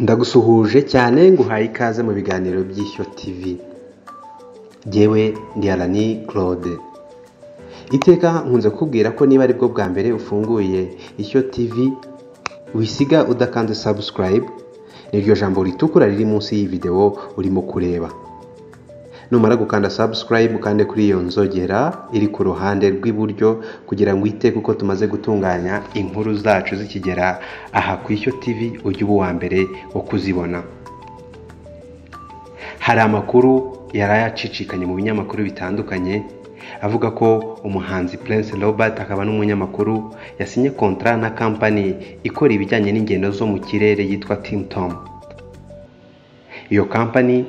Ndagusuhuje cyane nguhaye ikaze mu biganiro by'Ishyo TV. Jyewe ndi Alani Claude. Iteka nkunze kubwira ko niba ari bwo bwa mbere ufunguye Ishyo TV wisiga udakanze subscribe, niryo jambo ritukura riri munsi y'iyi video urimo kureba. Numara gukanda subscribe ukande kuri iyo nzogera iri ku ruhande rw'iburyo kugira ngo iteke uko tumaze gutunganya inkuru zacu zikigera aha ku Ishyo TV ujye uba wa mbere wo kuzibona. Hari amakuru yarayacicikanye mu binyamakuru bitandukanye avuga ko umuhanzi Prince Robert akaba n'umunyamakuru yasinye contrat na company ikora ibijyanye n'ingendo zo mu kirere yitwa Team Tom. Iyo company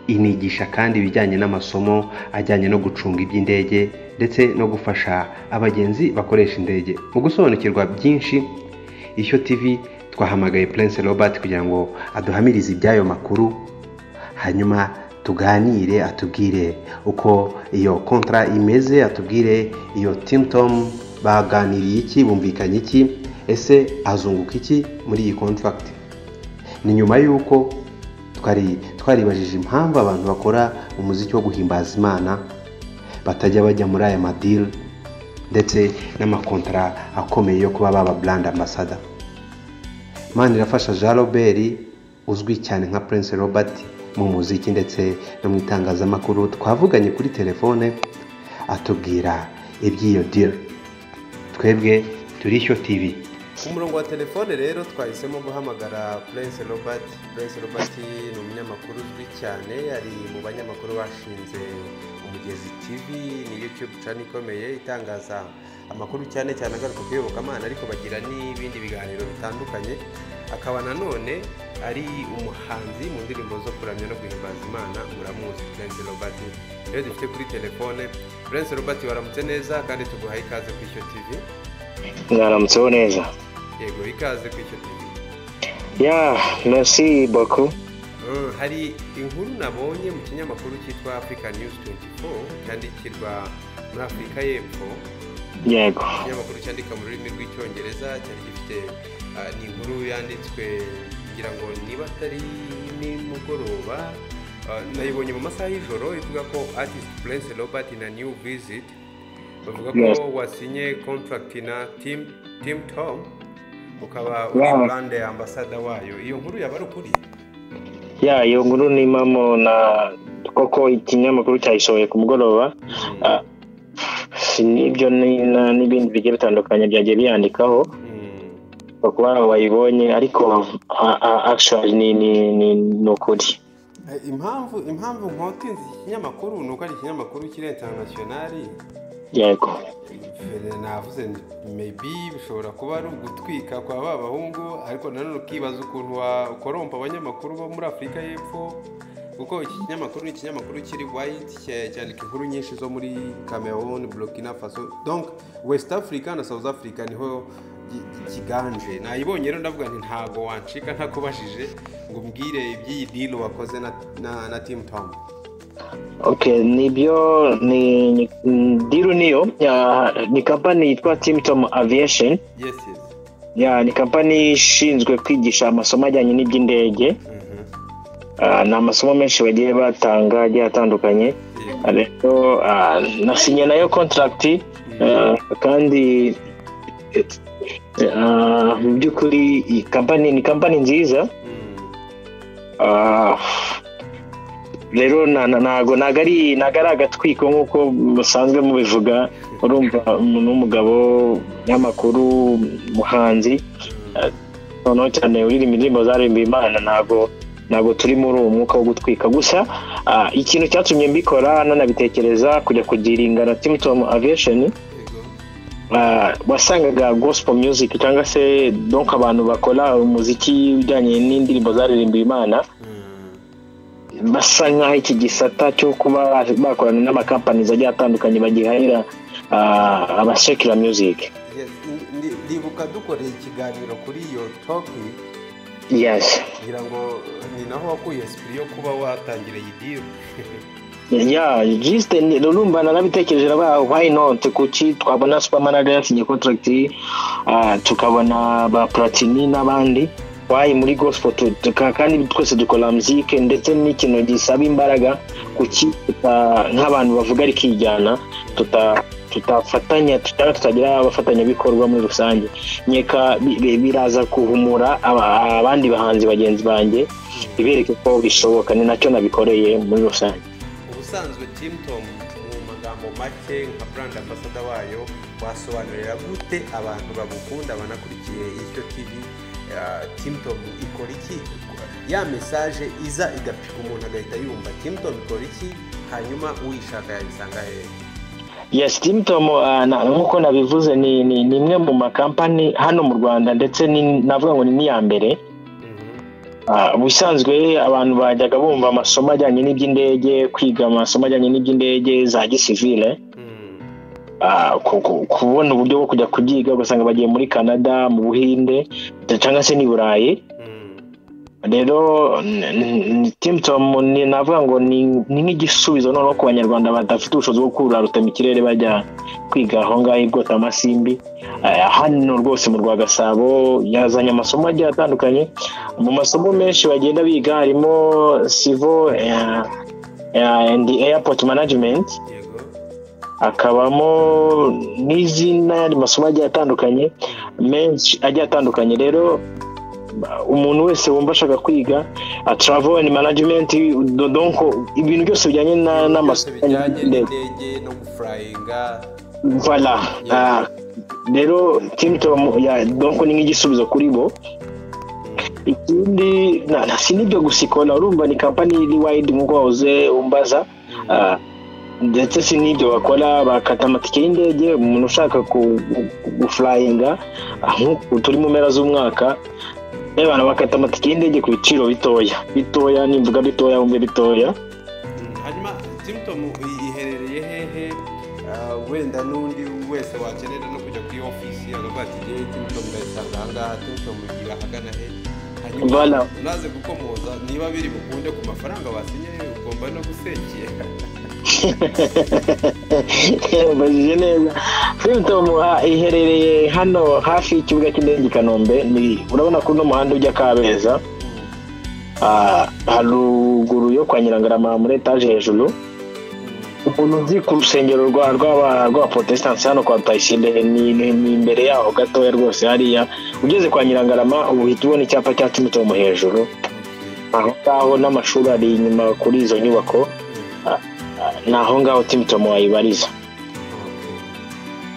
inigisha kandi ibijyanye n'amasomo ajyanye no gucunga iby'indege ndetse no gufasha abagenzi bakoresha indege. Mu gusobanukirwa byinshi, Ishyo TV twahamagaye Prince Robert kugira ngo aduhamirize ibyayo makuru, hanyuma tuganire atubwire uko iyo contrat imeze, atubwire iyo Team Tom baganiriye iki, bumvikanye iki, ese azunguka iki muri iyi contract. Ni nyuma yuko twaribajije impamvu abantu bakora umuziki wo guhimbaza Imana batajya bajya muri aya madeal ndetse n'amakontra akomeye yo kuba baba brand ambassador. Manirafasha Jean Robert uzwi cyane nka Prince Robert mu muziki ndetse no mu itangazamakuru twavuganye kuri telefone atubwira iby'iyo deal. Twebwe turi Ishyo TV. Ku murongo wa telefone rero twahisemo guhamagara Prince Robert. Prince Robert ni umunyamakuru uzwi cyane, ari mu banyamakuru bashinze Umugezi TV, ni YouTube channel ikomeye itangaza amakuru cyane cyane agaruka ku iyobokamana, ariko bagira n'ibindi biganiro bitandukanye. Akaba nanone ari umuhanzi mu ndirimbo zo kuramya no guhimbaza Imana. Muramuzi Prince Robert. Rero dufite kuri telefone Prince Robert. Waramutse neza kandi tuguhaye ikaze ku Ishyo TV. Mwaramutseho neza. Yego, ikaze ku Ishyo TV. Merci beaucoup. Hari inkuru nabonye mu kinyamakuru cyitwa Africa News 24 cyandikirwa muri Afrika y'Epfo. Yego. Ikinyamakuru cyandika mu rurimi rw'Icyongereza cyari gifite ni inkuru yanditswe ngira ngo niba atari nimugoroba, nayibonye mu masaha y'ijoro, ivuga ko artist Prince Robert in a new visit, bavuga ko wasinye contract na Team Tom ukaba uri brand ambassador wayo. Iyo nkuru yaba ari ukuri? Iyo nkuru ni mamo na koko ikinyamakuru cyayisohoye ku mugoroba. Nibyo n'ibindi bigiye bitandukanye byagiye byandikaho kuba wayibonye, ariko actually ni ukuri. Impamvu nkotinze ikinyamakuru nuko ari ikinyamakuru kiri international. Yego. Navuze maybe bishobora kuba ari ugutwika kwa babahungu, ariko nanone ukibaza ukuntu wakorompa abanyamakuru bo muri Afrika y'Epfo, kuko iki kinyamakuru ni ikinyamakuru kiri white cyandika inkuru nyinshi zo muri Cameroon, Burkina Faso, donc West Africa na South Africa niho kiganje. Nayibonye rero ndavuga nti ntago wancika ntakubashije ngo mbwire iby'iyi deal wakoze na Team Tom. Okay, nibyo ni deal niyo ni company yitwa Team Tom Aviation. Yes. Ni company ishinzwe kwigisha amasomo ajyanye n'iby'indege. Na amasomo menshi bagiye batanga agiye atandukanye. Rero nasinye nayo contract, kandi mu by'ukuri ni company nziza. Rero nago nagari agatwiko nk'uko musanzwe mubivuga. Urumva n'umugabo y'amakuru muhanzi noneho cyane uririmba indirimbo zaririmba Imana, nago turi muri uwo mwuka wo gutwika. Gusa ikintu cyatumye mbikora nanabitekereza kujya kugiringa na Team Tom Aviation, wasangaga gospel music cyangwa se donc abantu bakora umuziki ujyanye n'indirimbo zaririmba Imana basa nkaho iki gisata cyo kuba bakorana n'amakampani agiye atandukanye bagihahira abasekira music. Ndibuka dukoreye ikiganiro kuri iyo topic. Yes. Ngira ngo ni naho wakuye esprit yo kuba watangira iyi deal. Just urumva narabitekereje why not, kuki twabona super manager yasinye contract, tukabona ba Platini n'abandi, wayi muri gospel kandi twese dukora muziki ndetse n'ikintu gisaba imbaraga nk'abantu bavuga ari kijyana tutafatanya tutagira abafatanya bikorwa muri rusange nyeka biraza kuhumura abandi bahanzi bagenzi banjye ibereke ko bishoboka ni nacyo nabikoreye muri rusange. Ubusanzwe Team Tom mu magambo make nka brand ambassador wayo wasobanurira gute abantu bagukunda banakurikiye icyo TV Team Tom ikora iki ya message iza igapika umuntu agahita yumva Team Tom ikora iki hanyuma uyishaka yabisanga he? Yes, Team Tom nkuko nabivuze ni imwe mu makampani hano mu Rwanda ndetse navuga ngo ni ya mbere. Ubusanzwe abantu bajyaga bumva amasomo ajyanye n'iby'indege, kwiga amasomo ajyanye n'iby'indege za gisivile, kubona uburyo bwo kujya kubyiga ugasanga bagiye muri Canada, mu Buhinde cyangwa se ni Burayi. Rero Team Tom ni navuga ngo ni nk'igisubizo noneho ku banyarwanda badafite ubushobozi bwo kurara rutema ikirere bajya kwiga aho ngaho igota amasimbi. Hano rwose mu Rwagasabo yazanye amasomo agiye atandukanye. Mu masomo menshi bagenda biga harimo civil and airport management, akabamo n'izina masomo agiye atandukanye menshi agiye atandukanye. Rero umuntu wese wumva ashaka kwiga travel and management donc ibintu byose bijyanye n'amasomo y'indege no guflyinga, voilà. Rero Team Tom donc ni nk'igisubizo kuri bo. Ikindi sinibyo gusikona urumva ni company iri wide nk'uko wahoze umbaza, ndetse sinibyo bakora bakata amatike y'indege umuntu ushaka guflyinga nk'uko turi mu mpera z'umwaka abantu bakata amatike y'indege ku biciro bitoya nimvuga bitoya umbe bitoya. Hanyuma Team Tom iherereye hehe? Wenda n'undi wese wakenera no kujya kuri office agavuga ati Team Tom ndayisanga ahangaha, Team Tom igira ahagana he? Hanyuma naze gukomoza niba biri bukunde ku mafaranga basinye ugomba no gusekera. Bazije neza. Team Tom iherereye hano hafi y'ikibuga cy'indege Kanombe, urabona ko no muhanda ujya Kabeza, haruguru yo kwa Nyirangarama muri etage hejuru. Umuntu uzi ku rusengero rwa Protestants hano kwa Tayisinde ni imbere yaho gatoya rwose hariya ugeze kwa Nyirangarama uhita ubona icyapa cya Team Tom hejuru. Aho ngaho n'amashuri ari inyuma kuri izo nyubako, naho ngaho Team Tom wayibariza.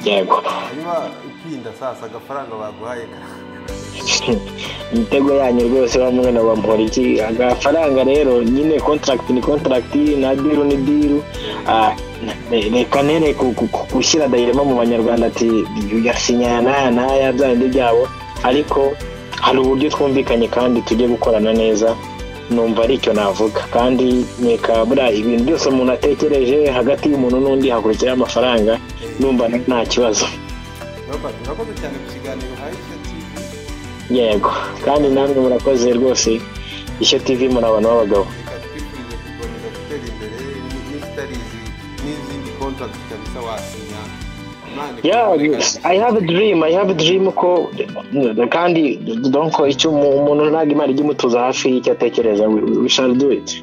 Yego. Hanyuma ukinda sasa agafaranga baguhaye Imitego yanyu rwose bamwe na bampora iki agafaranga. Rero nyine contract ni contract, na deal ni deal. Reka nene gushyira dayirema mu banyarwanda ati yasinya naya byandi byabo, ariko hari uburyo twumvikanye kandi tujye gukorana neza. Numva ari icyo navuga, kandi nyeka bura ibintu byose umuntu atekereje hagati y'umuntu n'undi hakurikira amafaranga, numva nta kibazo. Robert, urakoze cyane ku kiganiro hayi TV. Yego, kandi namwe murakoze rwose. Ishyo TV muri abantu b'abagabo. Twifurize kugonera gutera imbere n'izindi contract kabisa wasinya. Yeah, I have a dream ko kandi donc icyo umuntu ntago imana ijye mutuza hafi y'icyo atekereza. We shall do it.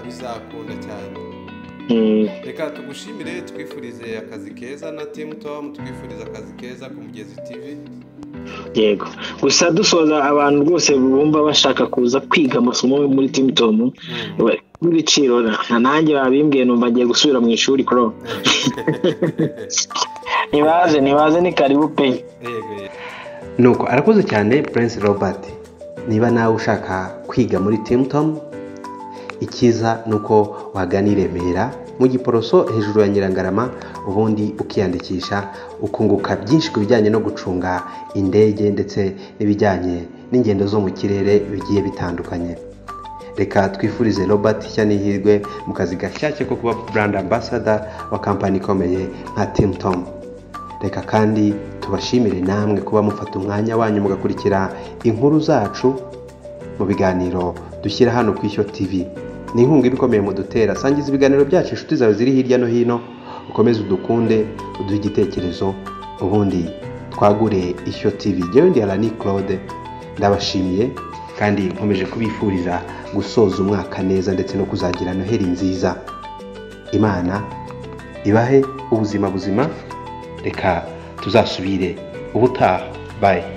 Bizakunda cyane. Reka tugushimire, twifurize akazi keza na Team Tom, twifurize akazi keza ku Mugezi TV. Yego, gusa dusoza abantu rwose bumva bashaka kuza kwiga amasomo muri Team Tom n'ibiciro nanjye babimbwiye numva ngiye gusubira mu ishuri kro. Nibaze ni karibu pe. Nuko arakoze cyane Prince Robert. Niba nawe ushaka kwiga muri Team Tom, ikiza nuko wagana i Remera mu Giporoso hejuru ya Nyirangarama, ubundi ukiyandikisha ukunguka byinshi ku bijyanye no gucunga indege ndetse n'ibijyanye n'ingendo zo mu kirere bigiye bitandukanye. Reka twifurize Robert Cyanihirwe mu kazi gashyashya ko kuba brand ambassador wa company ikomeye nka Team Tom. Reka kandi tubashimire namwe kuba mufata umwanya wanyu mugakurikira inkuru zacu mu biganiro dushyira hano ku Ishyo TV. Ni inkunga ibikomeye mu dutera. Sangiza ibiganiro byacu inshuti zawe ziri hirya no hino, ukomeze udukunde, uduhe igitekerezo, ubundi twagure Ishyo TV. Jewe ndi Alani Claude, ndabashimiye kandi nkomeje kubifuriza gusoza umwaka neza ndetse no kuzagira Noheli nziza. Imana ibahe ubuzima buzima, reka tuzasubire ubutaha. Bye.